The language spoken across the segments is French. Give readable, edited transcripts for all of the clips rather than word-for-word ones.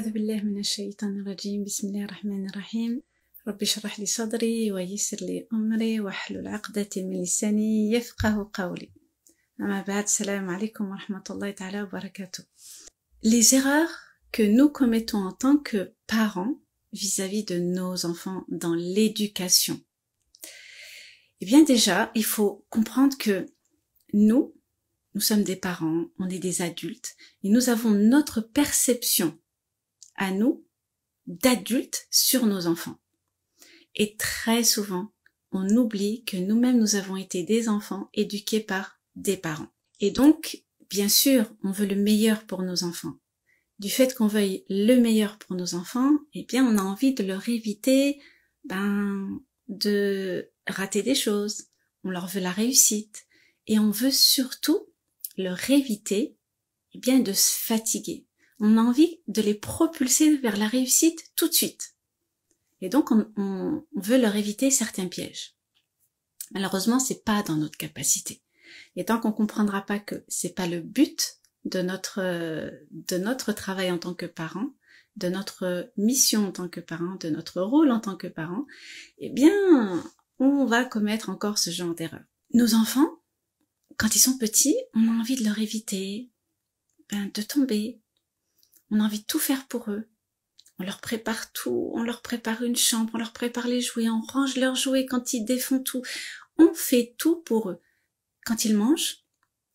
أعوذ بالله من الشيطان الرجيم بسم الله الرحمن الرحيم رب اشرح لي صدري ويسر لي أمري واحلل عقدة من لساني يفقه قولي أما بعد السلام عليكم ورحمة الله تعالى وبركاته. Les erreurs que nous commettons en tant que parents vis-à-vis de nos enfants dans l'éducation. Eh bien déjà, il faut comprendre que nous sommes des parents, on est des adultes, et nous avons notre perception à nous d'adultes sur nos enfants. Et très souvent, on oublie que nous-mêmes nous avons été des enfants éduqués par des parents. Et donc, bien sûr, on veut le meilleur pour nos enfants. Du fait qu'on veuille le meilleur pour nos enfants, eh bien, on a envie de leur éviter, de rater des choses. On leur veut la réussite. Et on veut surtout leur éviter, eh bien, de se fatiguer. On a envie de les propulser vers la réussite tout de suite. Et donc, on veut leur éviter certains pièges. Malheureusement, c'est pas dans notre capacité. Et tant qu'on comprendra pas que c'est pas le but de notre travail en tant que parent, de notre mission en tant que parent, de notre rôle en tant que parent, eh bien, on va commettre encore ce genre d'erreur. Nos enfants, quand ils sont petits, on a envie de leur éviter, de tomber. On a envie de tout faire pour eux. On leur prépare tout, on leur prépare une chambre, on leur prépare les jouets, on range leurs jouets quand ils défont tout. On fait tout pour eux. Quand ils mangent,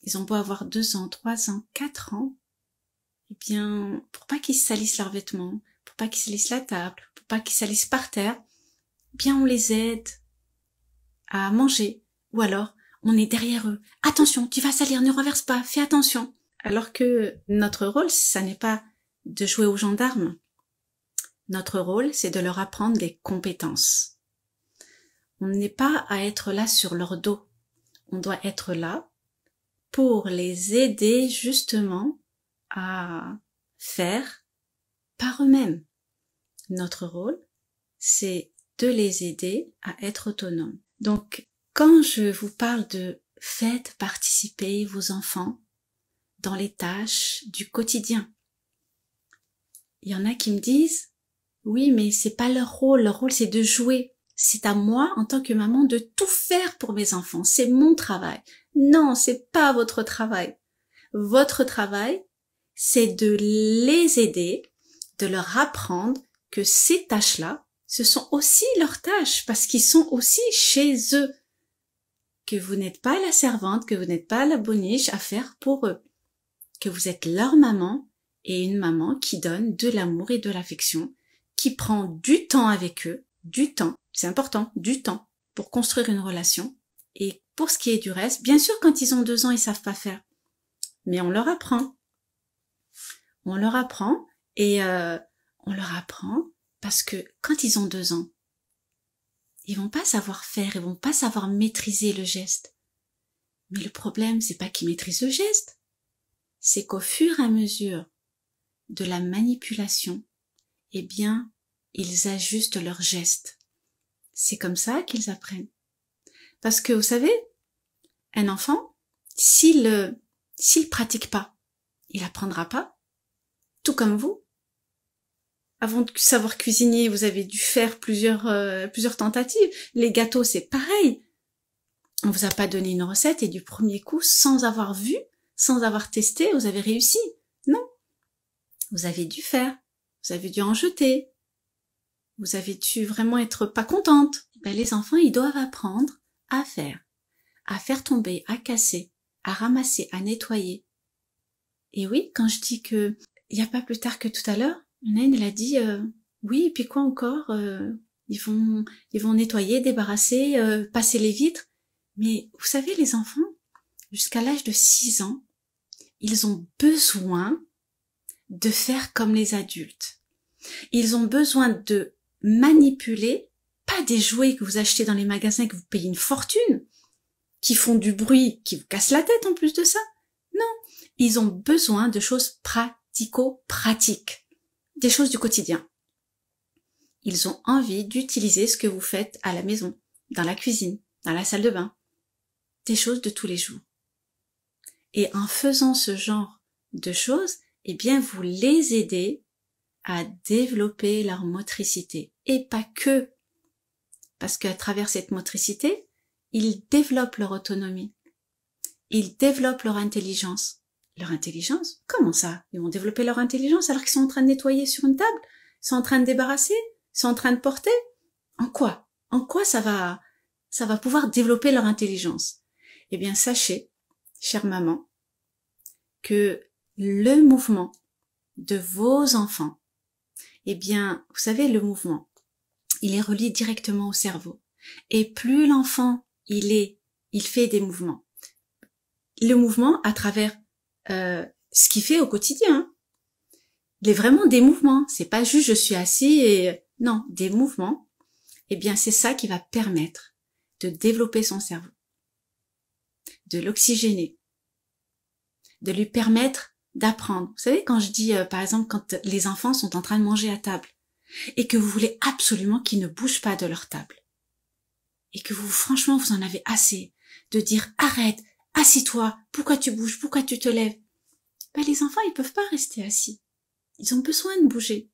ils ont beau avoir 2 ans, 3 ans, 4 ans, eh bien, pour pas qu'ils salissent leurs vêtements, pour pas qu'ils salissent la table, pour pas qu'ils salissent par terre, eh bien, on les aide à manger. Ou alors, on est derrière eux. Attention, tu vas salir, ne renverse pas, fais attention. Alors que notre rôle, ça n'est pas de jouer aux gendarmes. Notre rôle, c'est de leur apprendre des compétences. On n'est pas à être là sur leur dos. On doit être là pour les aider justement à faire par eux-mêmes. Notre rôle, c'est de les aider à être autonomes. Donc, quand je vous parle de faites participer vos enfants dans les tâches du quotidien, il y en a qui me disent « Oui, mais c'est pas leur rôle c'est de jouer. C'est à moi, en tant que maman, de tout faire pour mes enfants. C'est mon travail. » Non, c'est pas votre travail. Votre travail, c'est de les aider, de leur apprendre que ces tâches-là, ce sont aussi leurs tâches, parce qu'ils sont aussi chez eux. Que vous n'êtes pas la servante, que vous n'êtes pas la boniche à faire pour eux. Que vous êtes leur maman, et une maman qui donne de l'amour et de l'affection, qui prend du temps avec eux, du temps, c'est important, du temps, pour construire une relation. Et pour ce qui est du reste, bien sûr, quand ils ont 2 ans, ils savent pas faire. Mais on leur apprend. On leur apprend, et on leur apprend parce que quand ils ont 2 ans, ils vont pas savoir faire, ils vont pas savoir maîtriser le geste. Mais le problème, c'est pas qu'ils maîtrisent le geste. C'est qu'au fur et à mesure de la manipulation, eh bien, ils ajustent leurs gestes. C'est comme ça qu'ils apprennent. Parce que, vous savez, un enfant, s'il pratique pas, il apprendra pas. Tout comme vous. Avant de savoir cuisiner, vous avez dû faire plusieurs tentatives. Les gâteaux, c'est pareil. On vous a pas donné une recette et du premier coup, sans avoir vu, sans avoir testé, vous avez réussi. Non. Vous avez dû faire. Vous avez dû en jeter. Vous avez dû vraiment être pas contente. Les enfants, ils doivent apprendre à faire tomber, à casser, à ramasser, à nettoyer. Et oui, quand je dis que il y a pas plus tard que tout à l'heure, elle a dit oui, et puis quoi encore, ils vont nettoyer, débarrasser, passer les vitres. Mais vous savez, les enfants, jusqu'à l'âge de 6 ans, ils ont besoin de faire comme les adultes. Ils ont besoin de manipuler, pas des jouets que vous achetez dans les magasins que vous payez une fortune, qui font du bruit, qui vous cassent la tête en plus de ça. Non, ils ont besoin de choses pratico-pratiques, des choses du quotidien. Ils ont envie d'utiliser ce que vous faites à la maison, dans la cuisine, dans la salle de bain, des choses de tous les jours. Et en faisant ce genre de choses, eh bien, vous les aidez à développer leur motricité. Et pas que, parce qu'à travers cette motricité, ils développent leur autonomie. Ils développent leur intelligence. Leur intelligence? Comment ça? Ils vont développer leur intelligence alors qu'ils sont en train de nettoyer sur une table? Ils sont en train de débarrasser? Ils sont en train de porter? En quoi? En quoi ça va pouvoir développer leur intelligence? Eh bien, sachez, chère maman, que le mouvement de vos enfants, eh bien, vous savez, le mouvement, il est relié directement au cerveau. Et plus l'enfant, il fait des mouvements. Le mouvement à travers ce qu'il fait au quotidien. Hein. Il est vraiment des mouvements. C'est pas juste je suis assis et non, des mouvements. Eh bien, c'est ça qui va permettre de développer son cerveau, de l'oxygéner, de lui permettre d'apprendre. Vous savez, quand je dis, par exemple, quand les enfants sont en train de manger à table et que vous voulez absolument qu'ils ne bougent pas de leur table et que vous, franchement, vous en avez assez de dire arrête, assis-toi, pourquoi tu bouges, pourquoi tu te lèves? Ben, les enfants, ils peuvent pas rester assis. Ils ont besoin de bouger.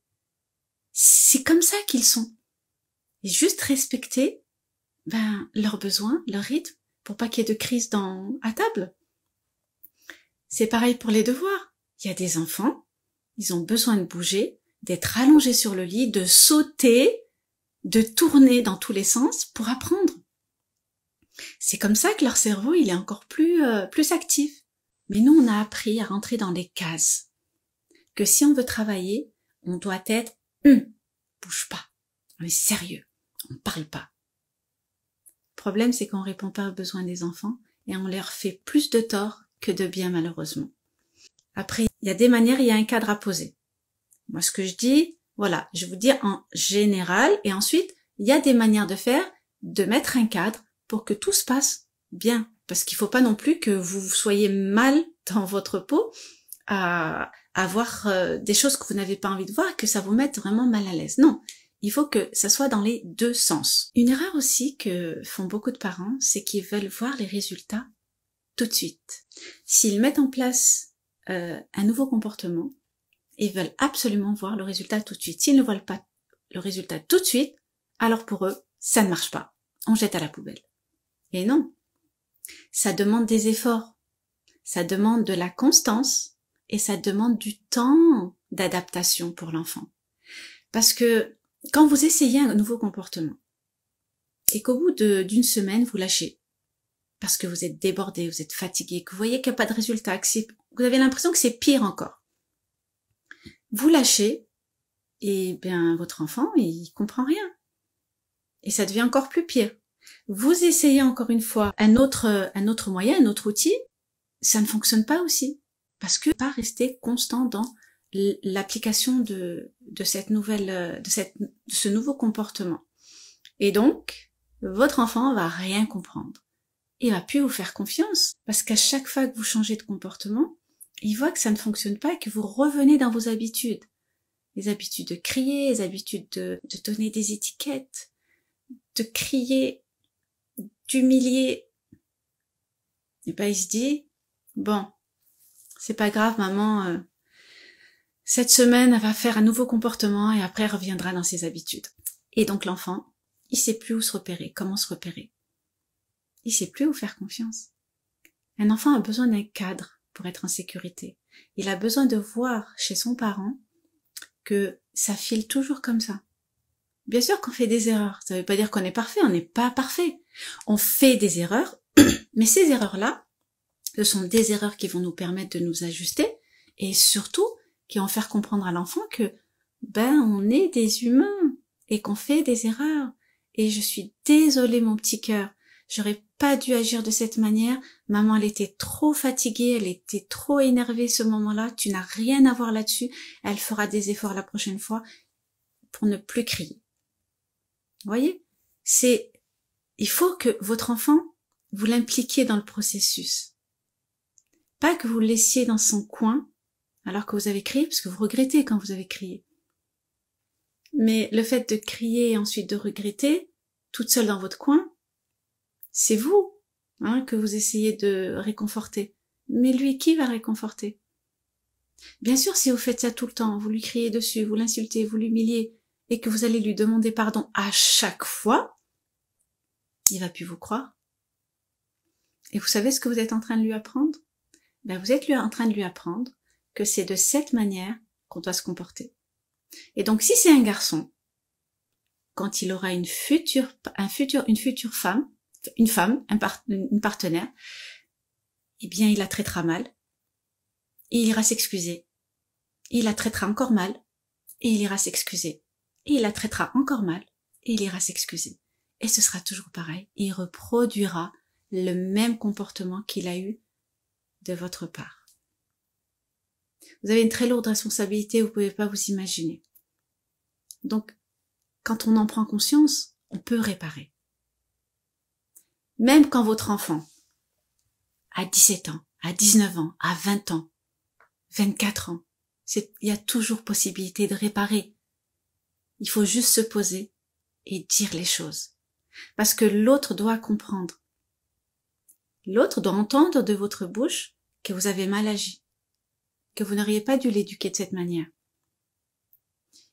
C'est comme ça qu'ils sont. Et juste respecter, leurs besoins, leur rythme, pour pas qu'il y ait de crise à table. C'est pareil pour les devoirs. Il y a des enfants, ils ont besoin de bouger, d'être allongés sur le lit, de sauter, de tourner dans tous les sens pour apprendre. C'est comme ça que leur cerveau, il est encore plus actif. Mais nous, on a appris à rentrer dans les cases. Que si on veut travailler, on doit être bouge pas. On est sérieux. On parle pas. Le problème, c'est qu'on répond pas aux besoins des enfants et on leur fait plus de tort que de bien, malheureusement. Après, il y a des manières, il y a un cadre à poser. Moi, ce que je dis, voilà, je vous dis en général, et ensuite, il y a des manières de faire, de mettre un cadre pour que tout se passe bien. Parce qu'il faut pas non plus que vous soyez mal dans votre peau à voir des choses que vous n'avez pas envie de voir, que ça vous mette vraiment mal à l'aise. Non, il faut que ça soit dans les deux sens. Une erreur aussi que font beaucoup de parents, c'est qu'ils veulent voir les résultats tout de suite. S'ils mettent en place un nouveau comportement, ils veulent absolument voir le résultat tout de suite. S'ils ne voient pas le résultat tout de suite, alors pour eux, ça ne marche pas. On jette à la poubelle. Et non, ça demande des efforts, ça demande de la constance et ça demande du temps d'adaptation pour l'enfant. Parce que quand vous essayez un nouveau comportement et qu'au bout d'une semaine, vous lâchez, parce que vous êtes débordé, vous êtes fatigué, que vous voyez qu'il n'y a pas de résultat, que vous avez l'impression que c'est pire encore. Vous lâchez, et bien votre enfant, il comprend rien. Et ça devient encore plus pire. Vous essayez encore une fois un autre moyen, un autre outil, ça ne fonctionne pas aussi. Parce que pas rester constant dans l'application de ce nouveau comportement. Et donc, votre enfant va rien comprendre. Il va plus vous faire confiance. Parce qu'à chaque fois que vous changez de comportement, il voit que ça ne fonctionne pas et que vous revenez dans vos habitudes. Les habitudes de crier, les habitudes de donner des étiquettes, de crier, d'humilier. Et il se dit, bon, c'est pas grave maman, cette semaine elle va faire un nouveau comportement et après elle reviendra dans ses habitudes. Et donc l'enfant, il sait plus où se repérer, comment se repérer. Il sait plus où faire confiance. Un enfant a besoin d'un cadre pour être en sécurité. Il a besoin de voir chez son parent que ça file toujours comme ça. Bien sûr qu'on fait des erreurs, ça veut pas dire qu'on est parfait, on n'est pas parfait. On fait des erreurs, mais ces erreurs-là, ce sont des erreurs qui vont nous permettre de nous ajuster et surtout qui vont faire comprendre à l'enfant que on est des humains et qu'on fait des erreurs. Et je suis désolée mon petit cœur, j'aurais pas dû agir de cette manière. Maman, elle était trop fatiguée, elle était trop énervée ce moment-là. Tu n'as rien à voir là-dessus. Elle fera des efforts la prochaine fois pour ne plus crier. Vous voyez? Il faut que votre enfant, vous l'impliquiez dans le processus. Pas que vous le laissiez dans son coin alors que vous avez crié, parce que vous regrettez quand vous avez crié. Mais le fait de crier et ensuite de regretter, toute seule dans votre coin, c'est vous que vous essayez de réconforter. Mais lui, qui va réconforter? Bien sûr, si vous faites ça tout le temps, vous lui criez dessus, vous l'insultez, vous l'humiliez, et que vous allez lui demander pardon à chaque fois, il va plus vous croire. Et vous savez ce que vous êtes en train de lui apprendre? Ben, vous êtes en train de lui apprendre que c'est de cette manière qu'on doit se comporter. Et donc, si c'est un garçon, quand il aura une future femme, une partenaire, eh bien, il la traitera mal, et il ira s'excuser. Il la traitera encore mal, et il ira s'excuser. Et il la traitera encore mal, et il ira s'excuser. Et ce sera toujours pareil. Il reproduira le même comportement qu'il a eu de votre part. Vous avez une très lourde responsabilité, vous pouvez pas vous imaginer. Donc, quand on en prend conscience, on peut réparer. Même quand votre enfant a 17 ans, à 19 ans, à 20 ans, 24 ans, il y a toujours possibilité de réparer. Il faut juste se poser et dire les choses. Parce que l'autre doit comprendre. L'autre doit entendre de votre bouche que vous avez mal agi, que vous n'auriez pas dû l'éduquer de cette manière.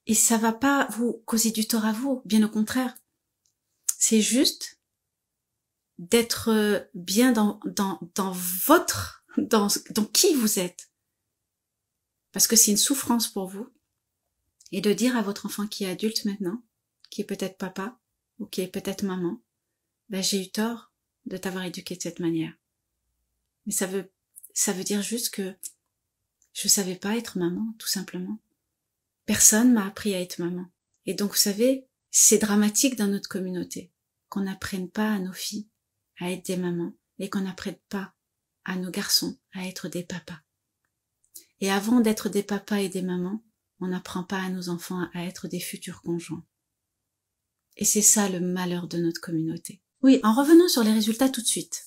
Et ça va pas vous causer du tort à vous, bien au contraire. C'est juste d'être bien dans qui vous êtes. Parce que c'est une souffrance pour vous. Et de dire à votre enfant qui est adulte maintenant, qui est peut-être papa, ou qui est peut-être maman, ben j'ai eu tort de t'avoir éduqué de cette manière. Mais ça veut dire juste que je savais pas être maman, tout simplement. Personne m'a appris à être maman. Et donc, vous savez, c'est dramatique dans notre communauté qu'on n'apprenne pas à nos filles à être des mamans et qu'on n'apprenne pas à nos garçons à être des papas. Et avant d'être des papas et des mamans, on n'apprend pas à nos enfants à être des futurs conjoints. Et c'est ça le malheur de notre communauté. Oui, en revenant sur les résultats tout de suite.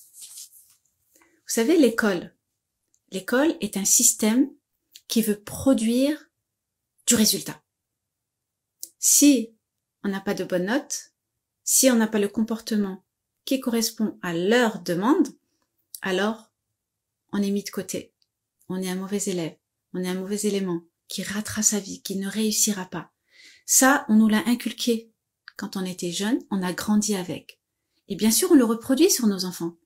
Vous savez, l'école est un système qui veut produire du résultat. Si on n'a pas de bonnes notes, si on n'a pas le comportement qui correspond à leur demande, alors on est mis de côté. On est un mauvais élève, on est un mauvais élément qui ratera sa vie, qui ne réussira pas. Ça, on nous l'a inculqué quand on était jeune, on a grandi avec. Et bien sûr, on le reproduit sur nos enfants.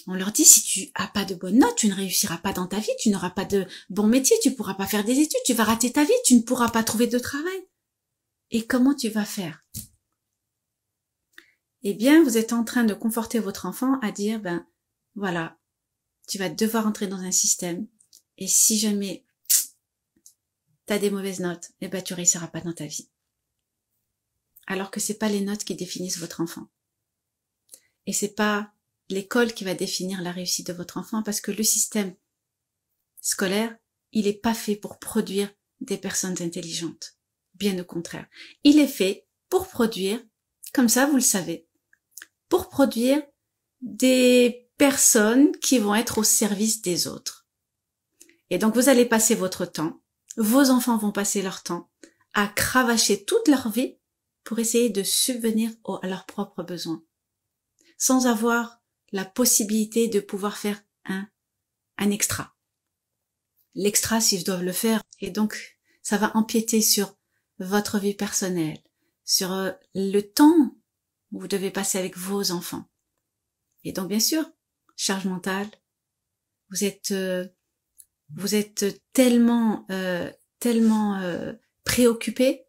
On leur dit, si tu as pas de bonnes notes, tu ne réussiras pas dans ta vie, tu n'auras pas de bon métier, tu pourras pas faire des études, tu vas rater ta vie, tu ne pourras pas trouver de travail. Et comment tu vas faire? Eh bien, vous êtes en train de conforter votre enfant à dire, ben, voilà, tu vas devoir entrer dans un système, et si jamais t'as des mauvaises notes, eh ben, tu réussiras pas dans ta vie. Alors que c'est pas les notes qui définissent votre enfant. Et c'est pas l'école qui va définir la réussite de votre enfant, parce que le système scolaire, il est pas fait pour produire des personnes intelligentes. Bien au contraire. Il est fait pour produire, comme ça vous le savez, pour produire des personnes qui vont être au service des autres. Et donc vous allez passer votre temps, vos enfants vont passer leur temps à cravacher toute leur vie pour essayer de subvenir à leurs propres besoins, sans avoir la possibilité de pouvoir faire un extra. L'extra, s'ils doivent le faire, et donc ça va empiéter sur votre vie personnelle, sur le temps que vous devez passer avec vos enfants. Et donc bien sûr, charge mentale, vous êtes tellement préoccupé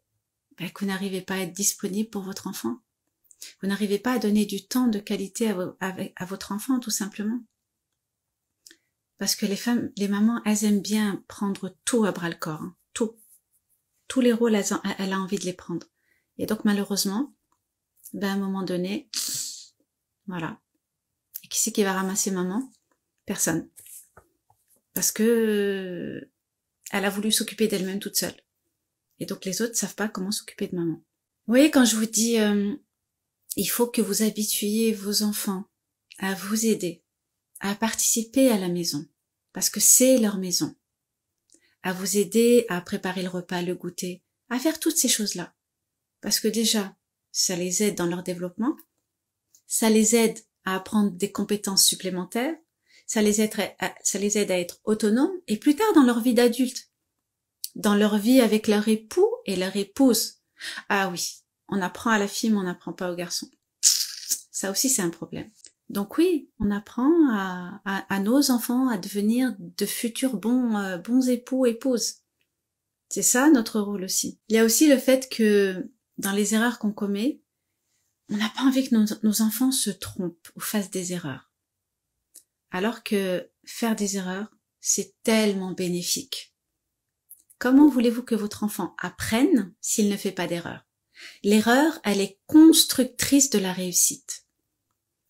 que vous n'arrivez pas à être disponible pour votre enfant. Vous n'arrivez pas à donner du temps de qualité à votre enfant, tout simplement. Parce que les mamans, elles aiment bien prendre tout à bras le corps, hein, tout. Tous les rôles, elle a envie de les prendre. Et donc, malheureusement, à un moment donné, voilà. Et qui c'est qui va ramasser maman? Personne. Parce que elle a voulu s'occuper d'elle-même toute seule. Et donc, les autres savent pas comment s'occuper de maman. Vous voyez, quand je vous dis, il faut que vous habituiez vos enfants à vous aider, à participer à la maison, parce que c'est leur maison, à vous aider à préparer le repas, le goûter, à faire toutes ces choses-là. Parce que déjà, ça les aide dans leur développement, ça les aide à apprendre des compétences supplémentaires, ça les aide à être autonomes, et plus tard dans leur vie d'adulte, dans leur vie avec leur époux et leur épouse. Ah oui, on apprend à la fille, mais on n'apprend pas au garçon. Ça aussi, c'est un problème. Donc oui, on apprend à nos enfants à devenir de futurs bons époux, épouses. C'est ça notre rôle aussi. Il y a aussi le fait que dans les erreurs qu'on commet, on n'a pas envie que nos enfants se trompent ou fassent des erreurs. Alors que faire des erreurs, c'est tellement bénéfique. Comment voulez-vous que votre enfant apprenne s'il ne fait pas d'erreur? L'erreur, elle est constructrice de la réussite.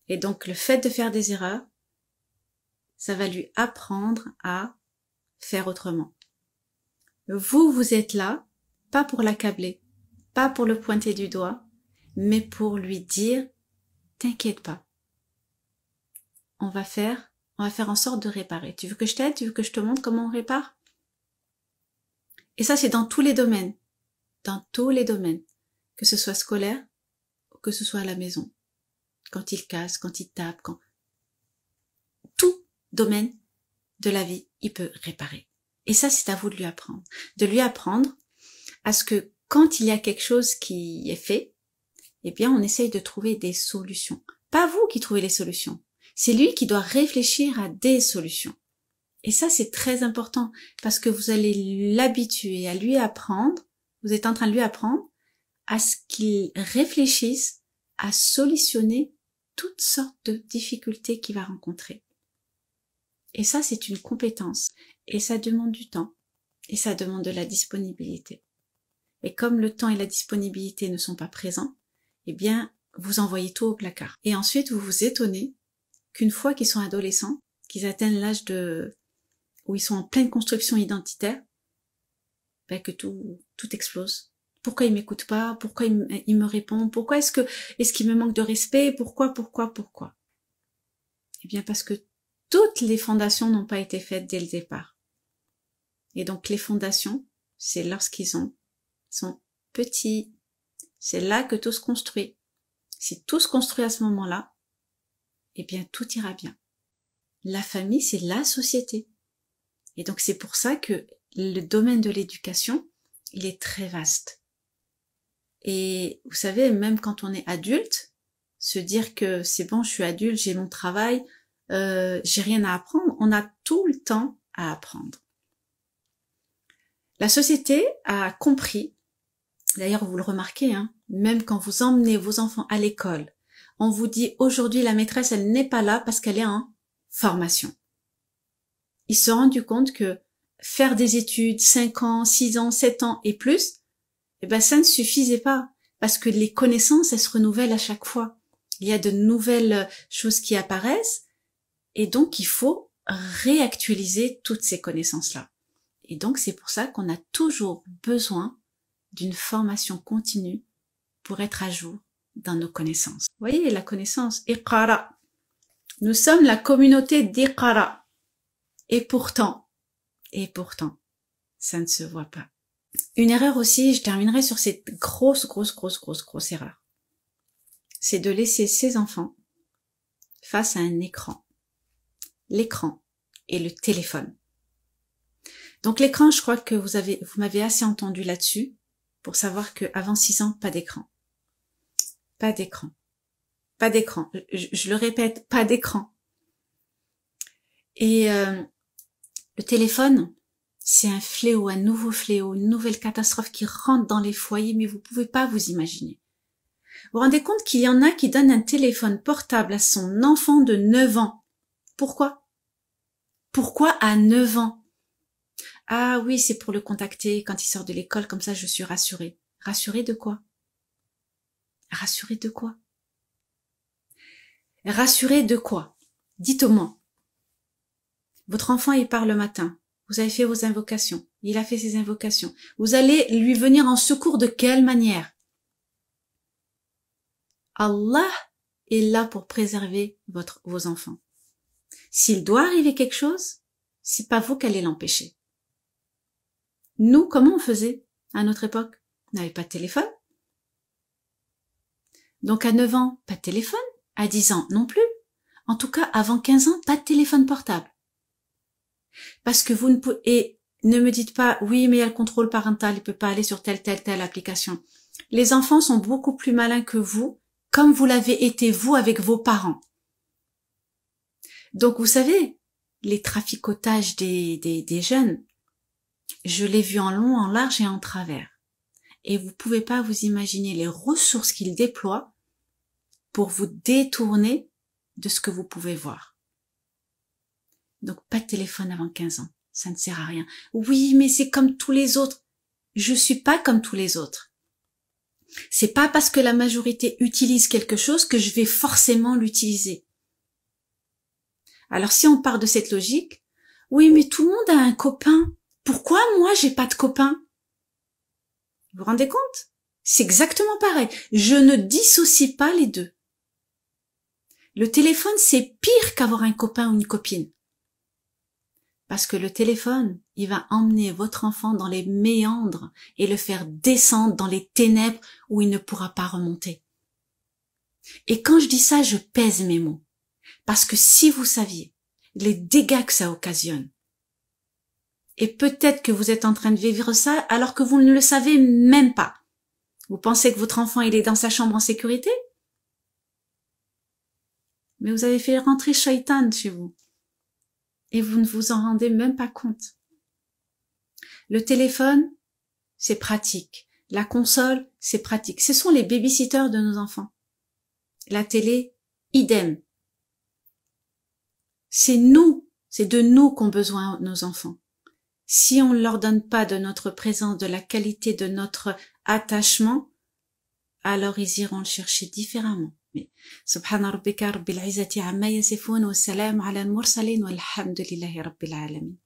Et donc, le fait de faire des erreurs, ça va lui apprendre à faire autrement. Vous êtes là, pas pour l'accabler, pas pour le pointer du doigt, mais pour lui dire, t'inquiète pas. On va faire en sorte de réparer. Tu veux que je t'aide? Tu veux que je te montre comment on répare? Et ça, c'est dans tous les domaines. Dans tous les domaines. Que ce soit scolaire, ou que ce soit à la maison. Quand il casse, quand il tape, tout domaine de la vie, il peut réparer. Et ça, c'est à vous de lui apprendre. De lui apprendre à ce que quand il y a quelque chose qui est fait, eh bien, on essaye de trouver des solutions. Pas vous qui trouvez les solutions. C'est lui qui doit réfléchir à des solutions. Et ça, c'est très important parce que vous allez l'habituer à lui apprendre, vous êtes en train de lui apprendre à ce qu'il réfléchisse à solutionner toutes sortes de difficultés qu'il va rencontrer. Et ça, c'est une compétence. Et ça demande du temps. Et ça demande de la disponibilité. Et comme le temps et la disponibilité ne sont pas présents, eh bien, vous envoyez tout au placard. Et ensuite, vous vous étonnez qu'une fois qu'ils sont adolescents, qu'ils atteignent l'âge où ils sont en pleine construction identitaire, ben que tout explose. Pourquoi il m'écoute pas? Pourquoi il me répond? Pourquoi est-ce qu'il me manque de respect? Pourquoi? Eh bien, parce que toutes les fondations n'ont pas été faites dès le départ. Et donc, les fondations, c'est lorsqu'ils sont petits. C'est là que tout se construit. Si tout se construit à ce moment-là, eh bien, tout ira bien. La famille, c'est la société. Et donc, c'est pour ça que le domaine de l'éducation, il est très vaste. Et vous savez, même quand on est adulte, se dire que c'est bon, je suis adulte, j'ai mon travail, j'ai rien à apprendre, on a tout le temps à apprendre. La société a compris, d'ailleurs vous le remarquez, hein, même quand vous emmenez vos enfants à l'école, on vous dit aujourd'hui la maîtresse elle n'est pas là parce qu'elle est en formation. Ils se sont rendus compte que faire des études 5 ans, 6 ans, 7 ans et plus, eh ben ça ne suffisait pas parce que les connaissances elles se renouvellent à chaque fois. Il y a de nouvelles choses qui apparaissent et donc il faut réactualiser toutes ces connaissances-là. Et donc c'est pour ça qu'on a toujours besoin d'une formation continue pour être à jour dans nos connaissances. Vous voyez la connaissance, Iqara. Nous sommes la communauté d'Iqara. Et pourtant, ça ne se voit pas. Une erreur aussi, je terminerai sur cette grosse erreur. C'est de laisser ses enfants face à un écran. L'écran et le téléphone. Donc l'écran, je crois que vous m'avez assez entendu là-dessus pour savoir que avant 6 ans, pas d'écran. Pas d'écran. Pas d'écran. Je le répète, pas d'écran. Et le téléphone, c'est un fléau, un nouveau fléau, une nouvelle catastrophe qui rentre dans les foyers, mais vous pouvez pas vous imaginer. Vous vous rendez compte qu'il y en a qui donnent un téléphone portable à son enfant de 9 ans. Pourquoi? Pourquoi à 9 ans? Ah oui, c'est pour le contacter quand il sort de l'école, comme ça je suis rassurée. Rassurée de quoi? Rassurée de quoi? Rassurée de quoi? Dites-moi. Votre enfant, il part le matin. Vous avez fait vos invocations. Il a fait ses invocations. Vous allez lui venir en secours de quelle manière? Allah est là pour préserver vos enfants. S'il doit arriver quelque chose, c'est pas vous qui allez l'empêcher. Nous, comment on faisait à notre époque? On n'avait pas de téléphone. Donc à 9 ans, pas de téléphone. À 10 ans, non plus. En tout cas, avant 15 ans, pas de téléphone portable. Parce que vous ne pouvez, et Ne me dites pas, oui, mais il y a le contrôle parental, il peut pas aller sur telle application. Les enfants sont beaucoup plus malins que vous, comme vous l'avez été vous avec vos parents. Donc, vous savez, les traficotages des jeunes, je l'ai vu en long, en large et en travers. Et vous pouvez pas vous imaginer les ressources qu'ils déploient pour vous détourner de ce que vous pouvez voir. Donc, pas de téléphone avant 15 ans. Ça ne sert à rien. Oui, mais c'est comme tous les autres. Je suis pas comme tous les autres. C'est pas parce que la majorité utilise quelque chose que je vais forcément l'utiliser. Alors, si on part de cette logique, oui, mais tout le monde a un copain. Pourquoi moi j'ai pas de copain? Vous vous rendez compte? C'est exactement pareil. Je ne dissocie pas les deux. Le téléphone, c'est pire qu'avoir un copain ou une copine. Parce que le téléphone, il va emmener votre enfant dans les méandres et le faire descendre dans les ténèbres où il ne pourra pas remonter. Et quand je dis ça, je pèse mes mots. Parce que si vous saviez les dégâts que ça occasionne, et peut-être que vous êtes en train de vivre ça alors que vous ne le savez même pas. Vous pensez que votre enfant, il est dans sa chambre en sécurité? Mais vous avez fait rentrer Shaitan chez vous. Et vous ne vous en rendez même pas compte. Le téléphone, c'est pratique. La console, c'est pratique. Ce sont les babysitters de nos enfants. La télé, idem. C'est de nous qu'ont besoin nos enfants. Si on ne leur donne pas de notre présence, de la qualité de notre attachement, alors ils iront le chercher différemment. Subhana rabbika rabbil izzati amma yasifun wa salam ala al mursalin walhamdulillahi rabbil alamin.